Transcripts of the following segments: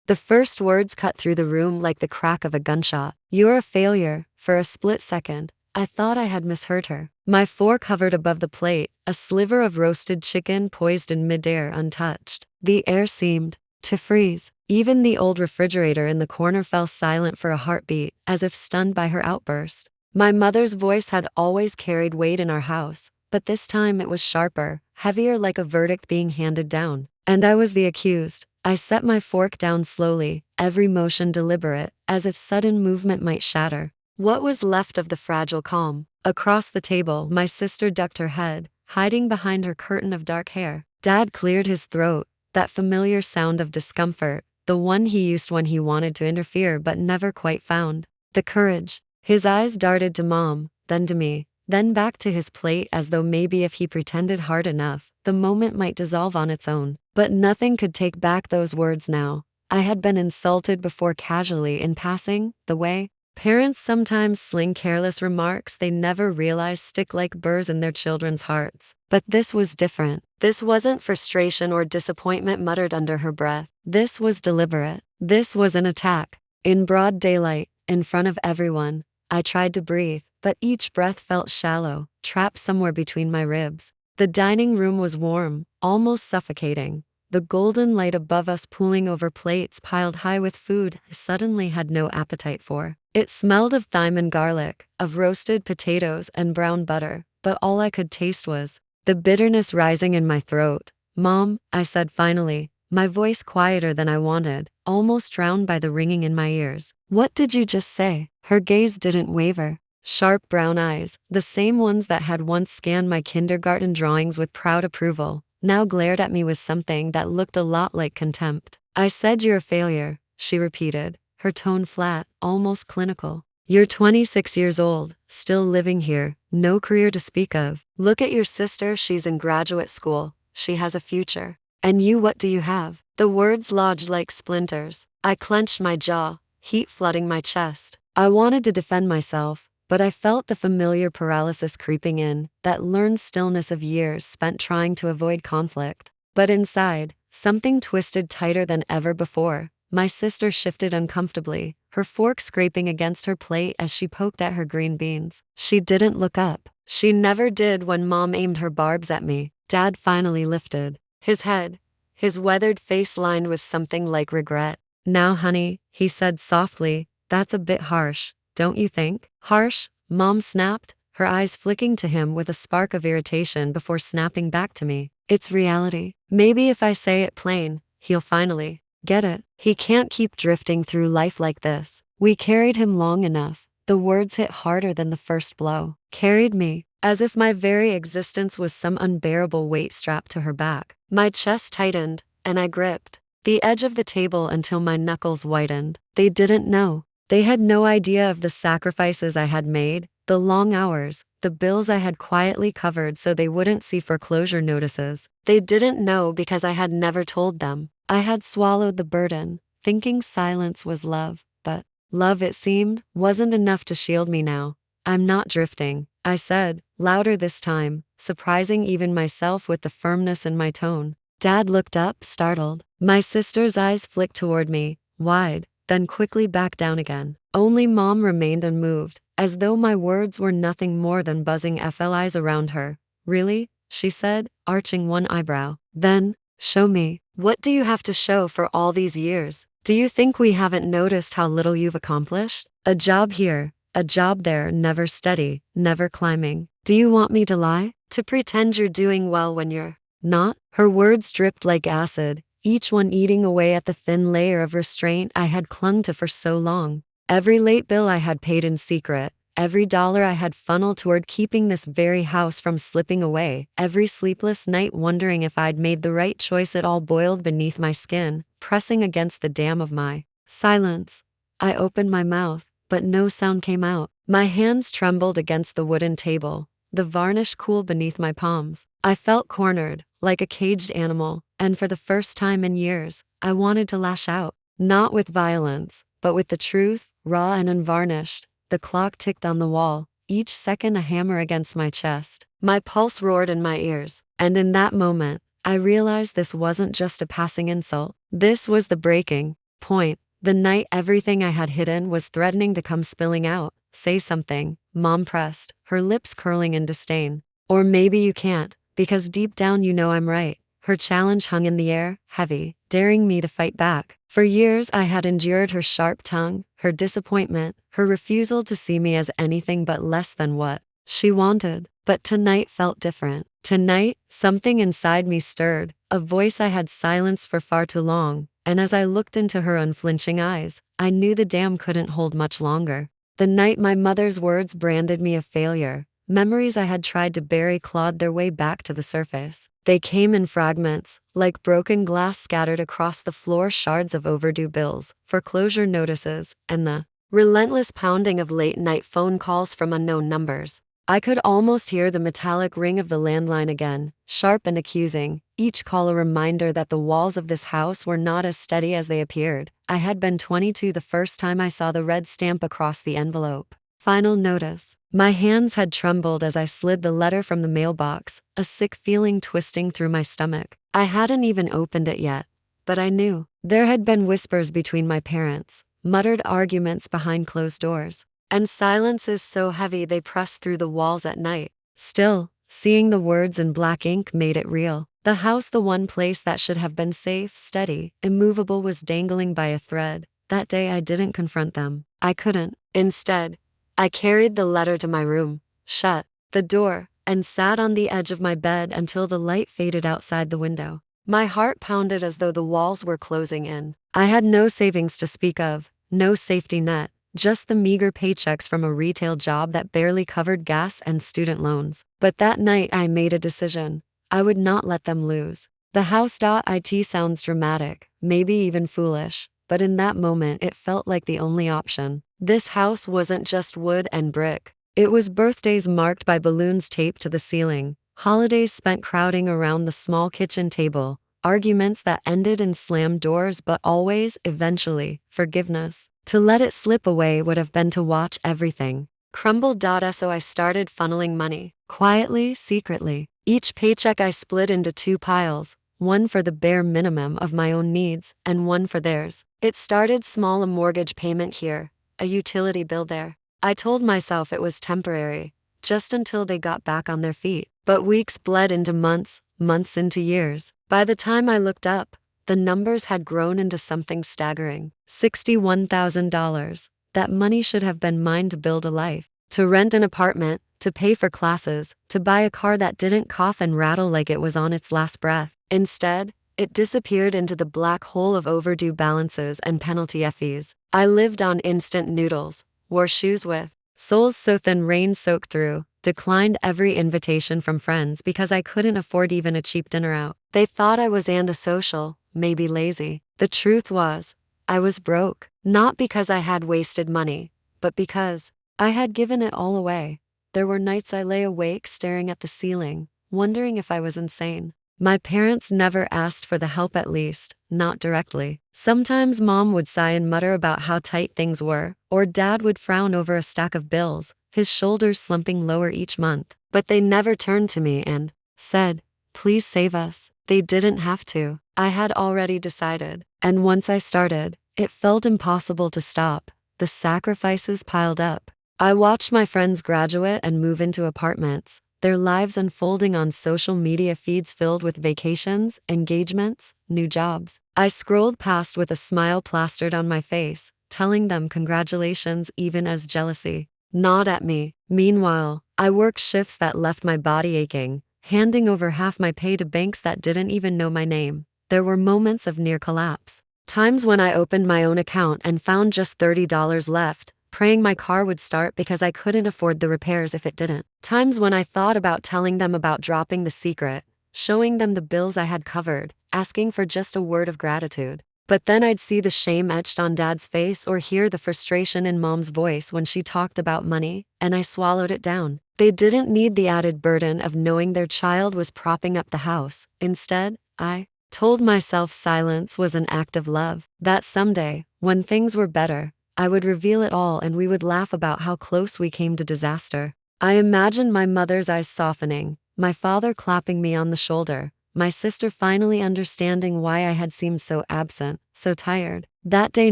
The first words cut through the room like the crack of a gunshot. "You're a failure." For a split second, I thought I had misheard her. My fork hovered above the plate, a sliver of roasted chicken poised in midair untouched. The air seemed to freeze. Even the old refrigerator in the corner fell silent for a heartbeat, as if stunned by her outburst. My mother's voice had always carried weight in our house, but this time it was sharper, heavier, like a verdict being handed down. And I was the accused. I set my fork down slowly, every motion deliberate, as if sudden movement might shatter what was left of the fragile calm. Across the table, my sister ducked her head, hiding behind her curtain of dark hair. Dad cleared his throat, that familiar sound of discomfort, the one he used when he wanted to interfere but never quite found the courage. His eyes darted to Mom, then to me, then back to his plate, as though maybe if he pretended hard enough, the moment might dissolve on its own. But nothing could take back those words now. I had been insulted before, casually, in passing, the way parents sometimes sling careless remarks they never realize stick like burrs in their children's hearts. But this was different. This wasn't frustration or disappointment muttered under her breath. This was deliberate. This was an attack. In broad daylight, in front of everyone, I tried to breathe, but each breath felt shallow, trapped somewhere between my ribs. The dining room was warm, almost suffocating. The golden light above us pooling over plates piled high with food I suddenly had no appetite for. It smelled of thyme and garlic, of roasted potatoes and brown butter, but all I could taste was the bitterness rising in my throat. "Mom," I said finally, my voice quieter than I wanted, almost drowned by the ringing in my ears. "What did you just say?" Her gaze didn't waver. Sharp brown eyes, the same ones that had once scanned my kindergarten drawings with proud approval, now glared at me with something that looked a lot like contempt. "I said you're a failure," she repeated, her tone flat, almost clinical. "You're 26 years old, still living here, no career to speak of. Look at your sister, she's in graduate school, she has a future. And you, what do you have?" The words lodged like splinters. I clenched my jaw, heat flooding my chest. I wanted to defend myself, but I felt the familiar paralysis creeping in, that learned stillness of years spent trying to avoid conflict. But inside, something twisted tighter than ever before. My sister shifted uncomfortably, her fork scraping against her plate as she poked at her green beans. She didn't look up. She never did when Mom aimed her barbs at me. Dad finally lifted his head, his weathered face lined with something like regret. "Now, honey," he said softly, "that's a bit harsh, don't you think?" "Harsh?" Mom snapped, her eyes flicking to him with a spark of irritation before snapping back to me. "It's reality. Maybe if I say it plain, he'll finally get it. He can't keep drifting through life like this. We carried him long enough." The words hit harder than the first blow. Carried me, as if my very existence was some unbearable weight strapped to her back. My chest tightened, and I gripped the edge of the table until my knuckles whitened. They didn't know. They had no idea of the sacrifices I had made, the long hours, the bills I had quietly covered so they wouldn't see foreclosure notices. They didn't know because I had never told them. I had swallowed the burden, thinking silence was love, but love, it seemed, wasn't enough to shield me now. "I'm not drifting," I said, louder this time, surprising even myself with the firmness in my tone. Dad looked up, startled. My sister's eyes flicked toward me, wide, then quickly back down again. Only Mom remained unmoved, as though my words were nothing more than buzzing FLIs around her. "Really?" she said, arching one eyebrow. "Then, show me. What do you have to show for all these years? Do you think we haven't noticed how little you've accomplished? A job here, a job there, never steady, never climbing. Do you want me to lie? To pretend you're doing well when you're not?" Her words dripped like acid, each one eating away at the thin layer of restraint I had clung to for so long. Every late bill I had paid in secret, every dollar I had funneled toward keeping this very house from slipping away, every sleepless night wondering if I'd made the right choice, it all boiled beneath my skin, pressing against the dam of my silence. I opened my mouth, but no sound came out. My hands trembled against the wooden table, the varnish cool beneath my palms. I felt cornered, like a caged animal, and for the first time in years, I wanted to lash out. Not with violence, but with the truth, raw and unvarnished. The clock ticked on the wall, each second a hammer against my chest. My pulse roared in my ears, and in that moment, I realized this wasn't just a passing insult. This was the breaking point. The night everything I had hidden was threatening to come spilling out. Say something, Mom pressed, her lips curling in disdain. Or maybe you can't, because deep down you know I'm right. Her challenge hung in the air, heavy, daring me to fight back. For years I had endured her sharp tongue, her disappointment, her refusal to see me as anything but less than what she wanted. But tonight felt different. Tonight, something inside me stirred, a voice I had silenced for far too long, and as I looked into her unflinching eyes, I knew the dam couldn't hold much longer. The night my mother's words branded me a failure, memories I had tried to bury clawed their way back to the surface. They came in fragments, like broken glass scattered across the floor, shards of overdue bills, foreclosure notices, and the relentless pounding of late-night phone calls from unknown numbers. I could almost hear the metallic ring of the landline again, sharp and accusing, each call a reminder that the walls of this house were not as steady as they appeared. I had been 22 the first time I saw the red stamp across the envelope. Final notice. My hands had trembled as I slid the letter from the mailbox, a sick feeling twisting through my stomach. I hadn't even opened it yet, but I knew. There had been whispers between my parents, muttered arguments behind closed doors, and silences so heavy they pressed through the walls at night. Still, seeing the words in black ink made it real. The house, the one place that should have been safe, steady, immovable, was dangling by a thread. That day I didn't confront them. I couldn't. Instead, I carried the letter to my room, shut the door, and sat on the edge of my bed until the light faded outside the window. My heart pounded as though the walls were closing in. I had no savings to speak of, no safety net, just the meager paychecks from a retail job that barely covered gas and student loans. But that night I made a decision. I would not let them lose. The house.it sounds dramatic, maybe even foolish, but in that moment it felt like the only option. This house wasn't just wood and brick. It was birthdays marked by balloons taped to the ceiling, holidays spent crowding around the small kitchen table, arguments that ended in slammed doors but always, eventually, forgiveness. To let it slip away would have been to watch everything crumble. So I started funneling money, quietly, secretly. Each paycheck I split into two piles, one for the bare minimum of my own needs, and one for theirs. It started small, a mortgage payment here, a utility bill there. I told myself it was temporary, just until they got back on their feet. But weeks bled into months, months into years. By the time I looked up, the numbers had grown into something staggering. $61,000. That money should have been mine to build a life, to rent an apartment, to pay for classes, to buy a car that didn't cough and rattle like it was on its last breath. Instead, it disappeared into the black hole of overdue balances and penalty fees. I lived on instant noodles, wore shoes with soles so thin rain soaked through, declined every invitation from friends because I couldn't afford even a cheap dinner out. They thought I was antisocial, maybe lazy. The truth was, I was broke, not because I had wasted money, but because I had given it all away. There were nights I lay awake staring at the ceiling, wondering if I was insane. My parents never asked for the help, at least, not directly. Sometimes Mom would sigh and mutter about how tight things were, or Dad would frown over a stack of bills, his shoulders slumping lower each month. But they never turned to me and said, "Please save us." They didn't have to. I had already decided. And once I started, it felt impossible to stop. The sacrifices piled up. I watched my friends graduate and move into apartments, their lives unfolding on social media feeds filled with vacations, engagements, new jobs. I scrolled past with a smile plastered on my face, telling them congratulations even as jealousy gnawed at me. Meanwhile, I worked shifts that left my body aching, handing over half my pay to banks that didn't even know my name. There were moments of near collapse. Times when I opened my own account and found just $30 left, praying my car would start because I couldn't afford the repairs if it didn't. Times when I thought about telling them about dropping the secret, showing them the bills I had covered, asking for just a word of gratitude. But then I'd see the shame etched on Dad's face or hear the frustration in Mom's voice when she talked about money, and I swallowed it down. They didn't need the added burden of knowing their child was propping up the house. Instead, I told myself silence was an act of love, that someday, when things were better, I would reveal it all and we would laugh about how close we came to disaster. I imagined my mother's eyes softening, my father clapping me on the shoulder, my sister finally understanding why I had seemed so absent, so tired. That day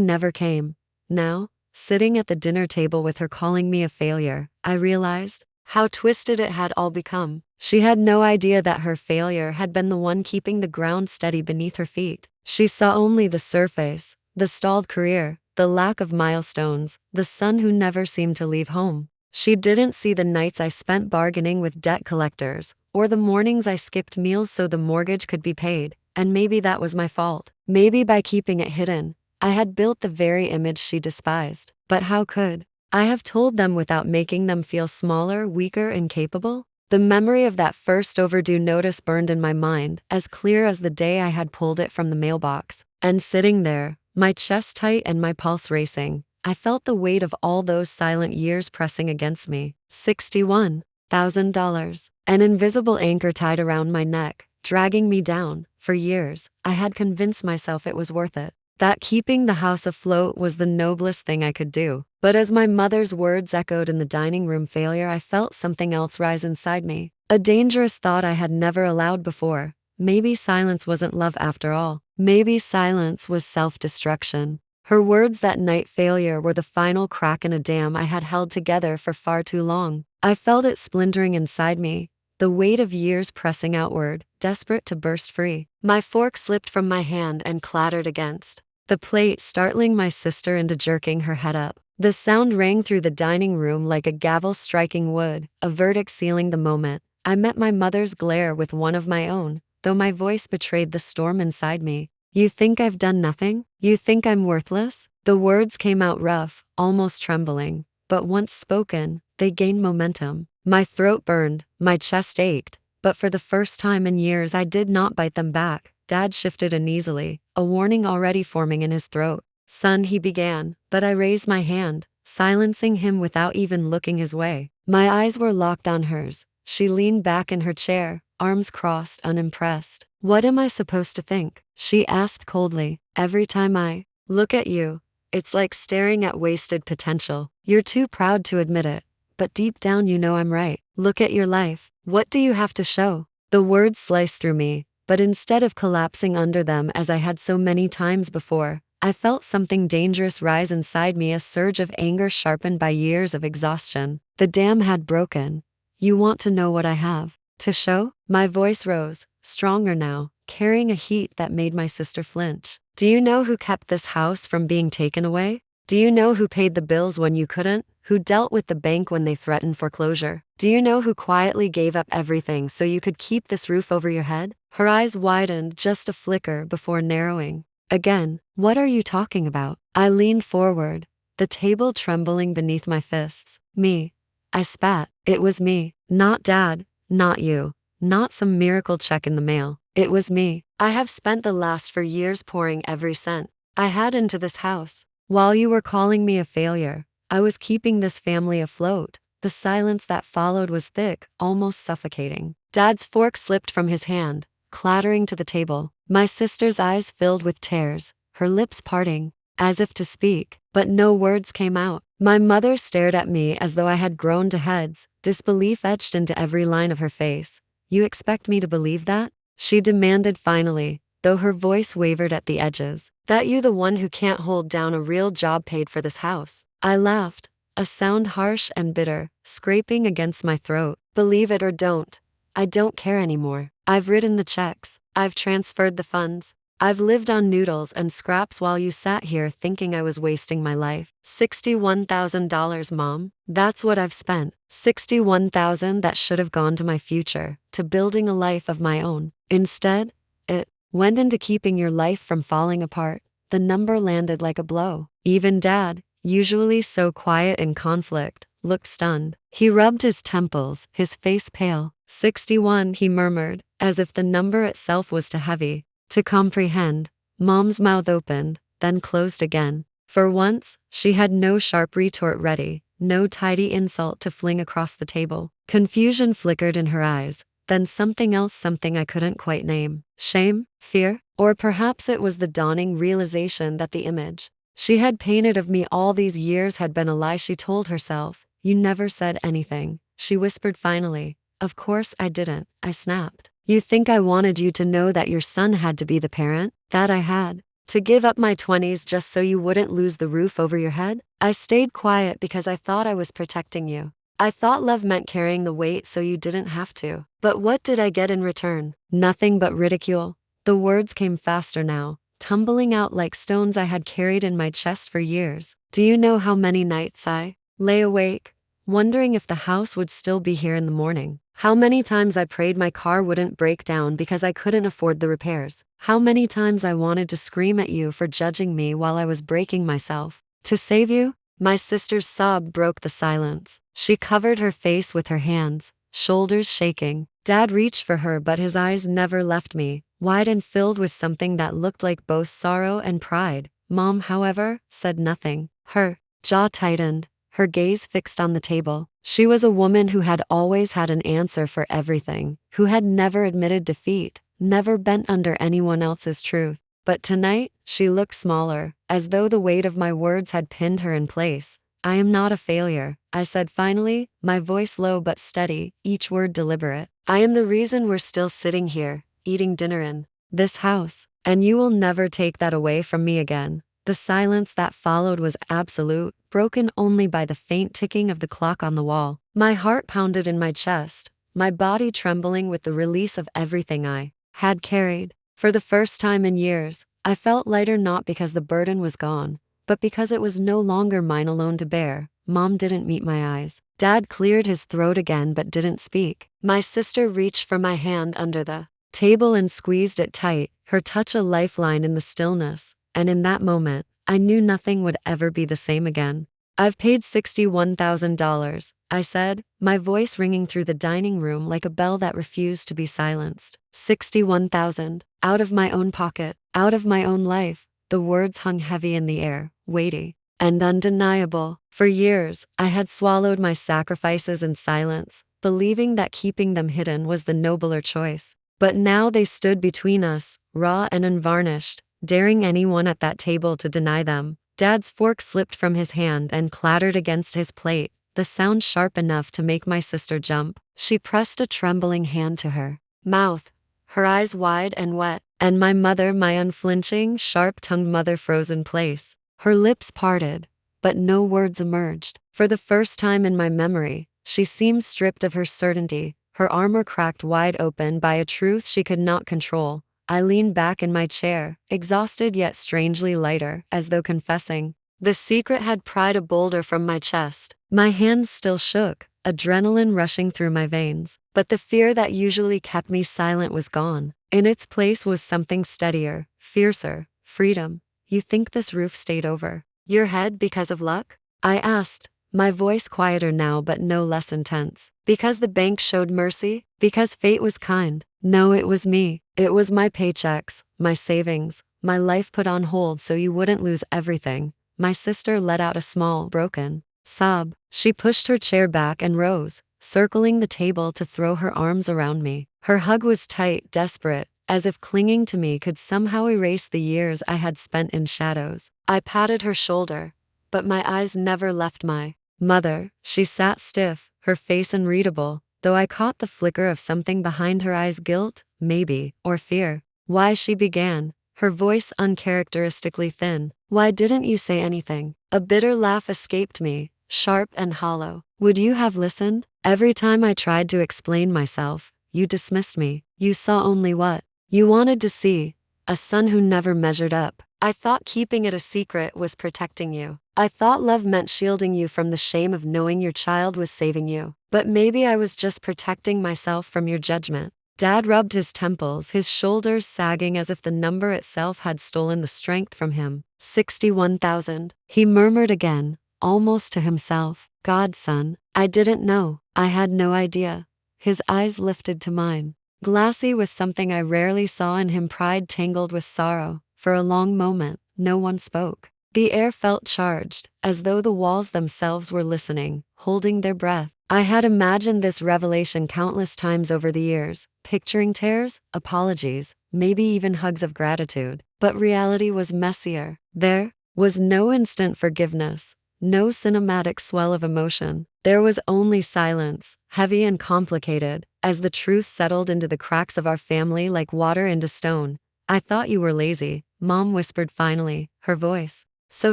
never came. Now, sitting at the dinner table with her calling me a failure, I realized how twisted it had all become. She had no idea that her failure had been the one keeping the ground steady beneath her feet. She saw only the surface, the stalled career, the lack of milestones, the son who never seemed to leave home. She didn't see the nights I spent bargaining with debt collectors, or the mornings I skipped meals so the mortgage could be paid, and maybe that was my fault. Maybe by keeping it hidden, I had built the very image she despised. But how could I have told them without making them feel smaller, weaker, incapable? The memory of that first overdue notice burned in my mind, as clear as the day I had pulled it from the mailbox. And sitting there, my chest tight and my pulse racing, I felt the weight of all those silent years pressing against me. $61,000. An invisible anchor tied around my neck, dragging me down. For years, I had convinced myself it was worth it, that keeping the house afloat was the noblest thing I could do. But as my mother's words echoed in the dining room failure, I felt something else rise inside me. A dangerous thought I had never allowed before. Maybe silence wasn't love after all. Maybe silence was self-destruction. Her words that night, failure, were the final crack in a dam I had held together for far too long. I felt it splintering inside me, the weight of years pressing outward, desperate to burst free. My fork slipped from my hand and clattered against the plate, startling my sister into jerking her head up. The sound rang through the dining room like a gavel striking wood, a verdict sealing the moment. I met my mother's glare with one of my own, though my voice betrayed the storm inside me. You think I've done nothing? You think I'm worthless? The words came out rough, almost trembling, but once spoken, they gained momentum. My throat burned, my chest ached, but for the first time in years I did not bite them back. Dad shifted uneasily, a warning already forming in his throat. Son, he began, but I raised my hand, silencing him without even looking his way. My eyes were locked on hers. She leaned back in her chair, arms crossed, unimpressed. What am I supposed to think? She asked coldly. Every time I look at you, it's like staring at wasted potential. You're too proud to admit it, but deep down you know I'm right. Look at your life. What do you have to show? The words sliced through me, but instead of collapsing under them as I had so many times before, I felt something dangerous rise inside me, a surge of anger sharpened by years of exhaustion. The dam had broken. You want to know what I have to show? My voice rose, stronger now, carrying a heat that made my sister flinch. Do you know who kept this house from being taken away? Do you know who paid the bills when you couldn't? Who dealt with the bank when they threatened foreclosure? Do you know who quietly gave up everything so you could keep this roof over your head? Her eyes widened just a flicker before narrowing. Again, what are you talking about? I leaned forward, the table trembling beneath my fists. Me. I spat. It was me. Not Dad, not you, not some miracle check in the mail. It was me. I have spent the last 4 years pouring every cent I had into this house. While you were calling me a failure, I was keeping this family afloat. The silence that followed was thick, almost suffocating. Dad's fork slipped from his hand, clattering to the table. My sister's eyes filled with tears, her lips parting, as if to speak, but no words came out. My mother stared at me as though I had grown to heads, disbelief etched into every line of her face. You expect me to believe that? She demanded finally, though her voice wavered at the edges. That you the one who can't hold down a real job paid for this house? I laughed, a sound harsh and bitter, scraping against my throat. Believe it or don't, I don't care anymore. I've written the checks. I've transferred the funds. I've lived on noodles and scraps while you sat here thinking I was wasting my life. $61,000, Mom. That's what I've spent. $61,000 that should have gone to my future, to building a life of my own. Instead, it went into keeping your life from falling apart. The number landed like a blow. Even Dad, usually so quiet in conflict, looked stunned. He rubbed his temples, his face pale. 61, he murmured, as if the number itself was too heavy to comprehend. Mom's mouth opened, then closed again. For once, she had no sharp retort ready, no tidy insult to fling across the table. Confusion flickered in her eyes, then something else, something I couldn't quite name. Shame? Fear? Or perhaps it was the dawning realization that the image she had painted of me all these years had been a lie she told herself. You never said anything, she whispered finally. Of course I didn't, I snapped. You think I wanted you to know that your son had to be the parent? That I had to give up my 20s just so you wouldn't lose the roof over your head? I stayed quiet because I thought I was protecting you. I thought love meant carrying the weight so you didn't have to. But what did I get in return? Nothing but ridicule. The words came faster now, tumbling out like stones I had carried in my chest for years. Do you know how many nights I lay awake, wondering if the house would still be here in the morning? How many times I prayed my car wouldn't break down because I couldn't afford the repairs? How many times I wanted to scream at you for judging me while I was breaking myself to save you? My sister's sob broke the silence. She covered her face with her hands, shoulders shaking. Dad reached for her, but his eyes never left me, wide and filled with something that looked like both sorrow and pride. Mom, however, said nothing. Her jaw tightened, her gaze fixed on the table. She was a woman who had always had an answer for everything, who had never admitted defeat, never bent under anyone else's truth. But tonight, she looked smaller, as though the weight of my words had pinned her in place. I am not a failure, I said finally, my voice low but steady, each word deliberate. I am the reason we're still sitting here, eating dinner in this house, and you will never take that away from me again. The silence that followed was absolute, broken only by the faint ticking of the clock on the wall. My heart pounded in my chest, my body trembling with the release of everything I had carried. For the first time in years, I felt lighter, not because the burden was gone, but because it was no longer mine alone to bear. Mom didn't meet my eyes. Dad cleared his throat again but didn't speak. My sister reached for my hand under the table and squeezed it tight, her touch a lifeline in the stillness. And in that moment, I knew nothing would ever be the same again. I've paid $61,000, I said, my voice ringing through the dining room like a bell that refused to be silenced. 61,000, out of my own pocket, out of my own life. The words hung heavy in the air, weighty and undeniable. For years, I had swallowed my sacrifices in silence, believing that keeping them hidden was the nobler choice. But now they stood between us, raw and unvarnished, daring anyone at that table to deny them. Dad's fork slipped from his hand and clattered against his plate, the sound sharp enough to make my sister jump. She pressed a trembling hand to her mouth, her eyes wide and wet, and my mother, my unflinching, sharp-tongued mother, froze in place. Her lips parted, but no words emerged. For the first time in my memory, she seemed stripped of her certainty, her armor cracked wide open by a truth she could not control. I leaned back in my chair, exhausted yet strangely lighter, as though confessing. The secret had pried a boulder from my chest. My hands still shook, adrenaline rushing through my veins. But the fear that usually kept me silent was gone. In its place was something steadier, fiercer, freedom. You think this roof stayed over your head because of luck? I asked, my voice quieter now but no less intense. Because the bank showed mercy? Because fate was kind? No, it was me. It was my paychecks, my savings, my life put on hold so you wouldn't lose everything. My sister let out a small, broken sob. She pushed her chair back and rose, circling the table to throw her arms around me. Her hug was tight, desperate, as if clinging to me could somehow erase the years I had spent in shadows. I patted her shoulder, but my eyes never left my mother. She sat stiff, her face unreadable, though I caught the flicker of something behind her eyes, guilt, maybe, or fear. Why, she began, her voice uncharacteristically thin. Why didn't you say anything? A bitter laugh escaped me, sharp and hollow. Would you have listened? Every time I tried to explain myself, you dismissed me. You saw only what you wanted to see, a son who never measured up. I thought keeping it a secret was protecting you. I thought love meant shielding you from the shame of knowing your child was saving you. But maybe I was just protecting myself from your judgment. Dad rubbed his temples, his shoulders sagging as if the number itself had stolen the strength from him. 61,000, he murmured again, almost to himself. Godson, I didn't know. I had no idea. His eyes lifted to mine, glassy with something I rarely saw in him, pride tangled with sorrow. For a long moment, no one spoke. The air felt charged, as though the walls themselves were listening, holding their breath. I had imagined this revelation countless times over the years, picturing tears, apologies, maybe even hugs of gratitude. But reality was messier. There was no instant forgiveness, no cinematic swell of emotion. There was only silence, heavy and complicated, as the truth settled into the cracks of our family like water into stone. I thought you were lazy, Mom whispered finally, her voice so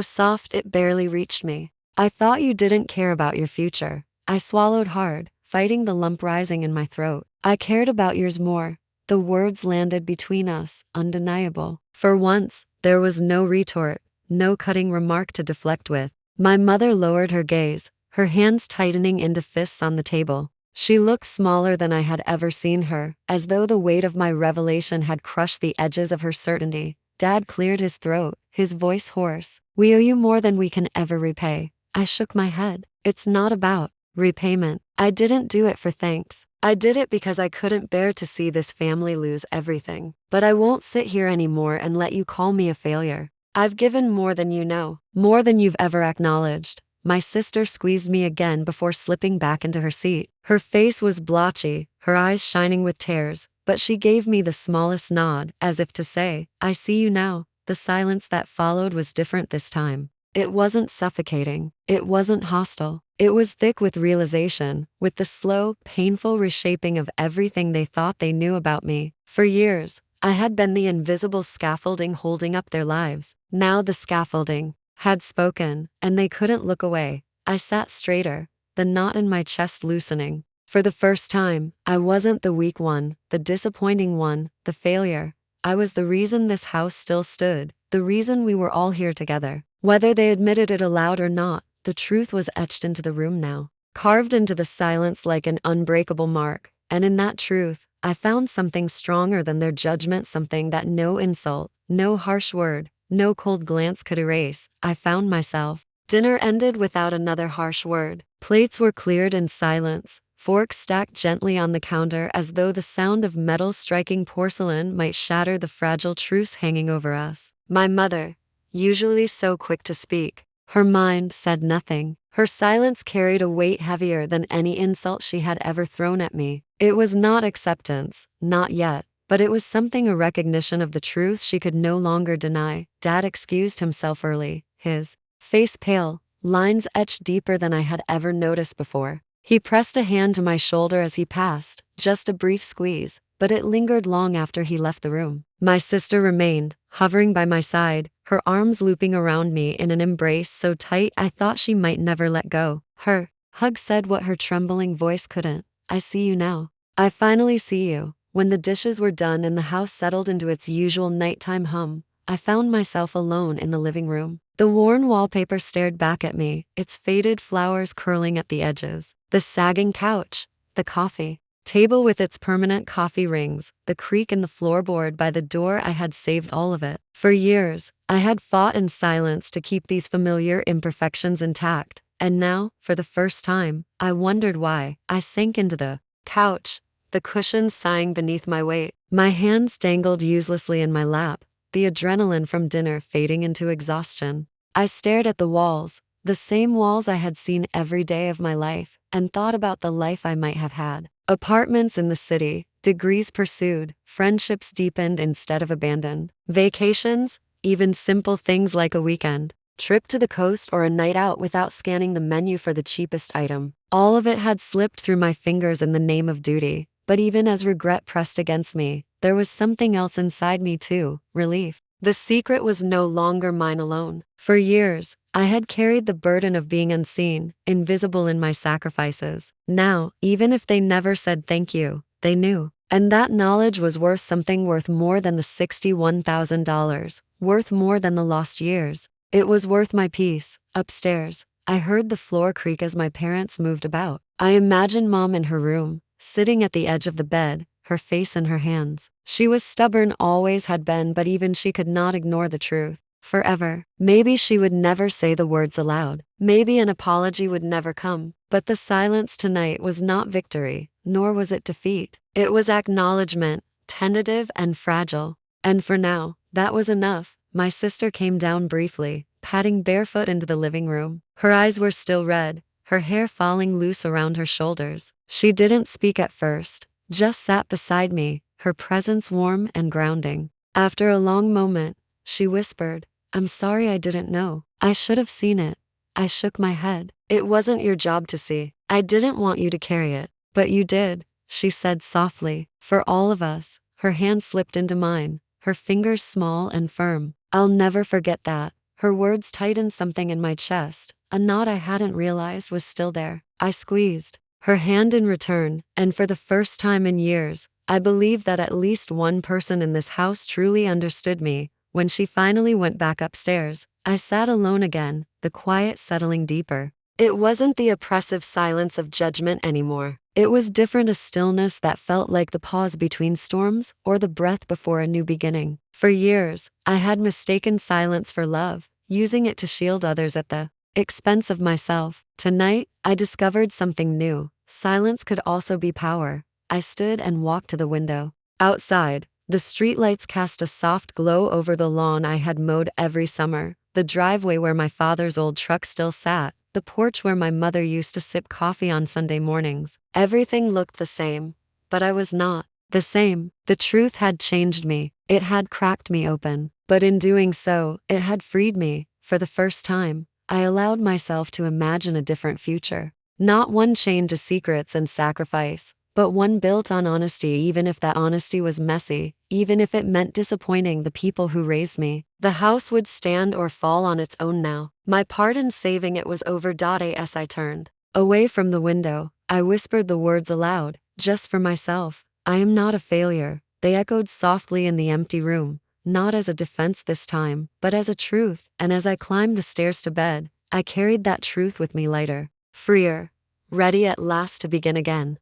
soft it barely reached me. I thought you didn't care about your future. I swallowed hard, fighting the lump rising in my throat. I cared about yours more. The words landed between us, undeniable. For once, there was no retort, no cutting remark to deflect with. My mother lowered her gaze, her hands tightening into fists on the table. She looked smaller than I had ever seen her, as though the weight of my revelation had crushed the edges of her certainty. Dad cleared his throat, his voice hoarse. We owe you more than we can ever repay. I shook my head. It's not about repayment. I didn't do it for thanks. I did it because I couldn't bear to see this family lose everything. But I won't sit here anymore and let you call me a failure. I've given more than you know, more than you've ever acknowledged. My sister squeezed me again before slipping back into her seat. Her face was blotchy, her eyes shining with tears, but she gave me the smallest nod, as if to say, I see you now. The silence that followed was different this time. It wasn't suffocating. It wasn't hostile. It was thick with realization, with the slow, painful reshaping of everything they thought they knew about me. For years, I had been the invisible scaffolding holding up their lives. Now the scaffolding had spoken, and they couldn't look away. I sat straighter, the knot in my chest loosening. For the first time, I wasn't the weak one, the disappointing one, the failure. I was the reason this house still stood, the reason we were all here together. Whether they admitted it aloud or not, the truth was etched into the room now, carved into the silence like an unbreakable mark. And in that truth, I found something stronger than their judgment, something that no insult, no harsh word, no cold glance could erase. I found myself. Dinner ended without another harsh word. Plates were cleared in silence, forks stacked gently on the counter as though the sound of metal striking porcelain might shatter the fragile truce hanging over us. My mother, usually so quick to speak, her mind said nothing. Her silence carried a weight heavier than any insult she had ever thrown at me. It was not acceptance, not yet, but it was something, a recognition of the truth she could no longer deny. Dad excused himself early, his face pale, lines etched deeper than I had ever noticed before. He pressed a hand to my shoulder as he passed, just a brief squeeze, but it lingered long after he left the room. My sister remained, hovering by my side, her arms looping around me in an embrace so tight I thought she might never let go. Her hug said what her trembling voice couldn't. I see you now. I finally see you. When the dishes were done and the house settled into its usual nighttime hum, I found myself alone in the living room. The worn wallpaper stared back at me, its faded flowers curling at the edges. The sagging couch, the coffee table with its permanent coffee rings, the creak in the floorboard by the door. I had saved all of it. For years, I had fought in silence to keep these familiar imperfections intact, and now, for the first time, I wondered why. I sank into the couch, the cushions sighing beneath my weight. My hands dangled uselessly in my lap, the adrenaline from dinner fading into exhaustion. I stared at the walls, the same walls I had seen every day of my life, and thought about the life I might have had. Apartments in the city, degrees pursued, friendships deepened instead of abandoned, vacations, even simple things like a weekend trip to the coast or a night out without scanning the menu for the cheapest item. All of it had slipped through my fingers in the name of duty, but even as regret pressed against me, there was something else inside me too, relief. The secret was no longer mine alone. For years, I had carried the burden of being unseen, invisible in my sacrifices. Now, even if they never said thank you, they knew. And that knowledge was worth something, worth more than the $61,000, worth more than the lost years. It was worth my peace. Upstairs, I heard the floor creak as my parents moved about. I imagined Mom in her room, sitting at the edge of the bed, her face in her hands. She was stubborn, always had been, but even she could not ignore the truth. Forever. Maybe she would never say the words aloud. Maybe an apology would never come. But the silence tonight was not victory, nor was it defeat. It was acknowledgement, tentative and fragile. And for now, that was enough. My sister came down briefly, padding barefoot into the living room. Her eyes were still red, her hair falling loose around her shoulders. She didn't speak at first, just sat beside me, her presence warm and grounding. After a long moment, she whispered, I'm sorry I didn't know. I should have seen it. I shook my head. It wasn't your job to see. I didn't want you to carry it. But you did, she said softly. For all of us. Her hand slipped into mine, her fingers small and firm. I'll never forget that. Her words tightened something in my chest. A knot I hadn't realized was still there. I squeezed her hand in return, and for the first time in years, I believed that at least one person in this house truly understood me. When she finally went back upstairs, I sat alone again, the quiet settling deeper. It wasn't the oppressive silence of judgment anymore. It was different, a stillness that felt like the pause between storms or the breath before a new beginning. For years, I had mistaken silence for love, using it to shield others at the expense of myself. Tonight, I discovered something new. Silence could also be power. I stood and walked to the window. Outside, the streetlights cast a soft glow over the lawn I had mowed every summer, the driveway where my father's old truck still sat, the porch where my mother used to sip coffee on Sunday mornings. Everything looked the same, but I was not the same. The truth had changed me. It had cracked me open, but in doing so, it had freed me. For the first time, I allowed myself to imagine a different future. Not one chained to secrets and sacrifice, but one built on honesty, even if that honesty was messy, even if it meant disappointing the people who raised me. The house would stand or fall on its own now. My part in saving it was over. As I turned away from the window, I whispered the words aloud, just for myself. I am not a failure. They echoed softly in the empty room, not as a defense this time, but as a truth. And as I climbed the stairs to bed, I carried that truth with me lighter, freer, ready at last to begin again.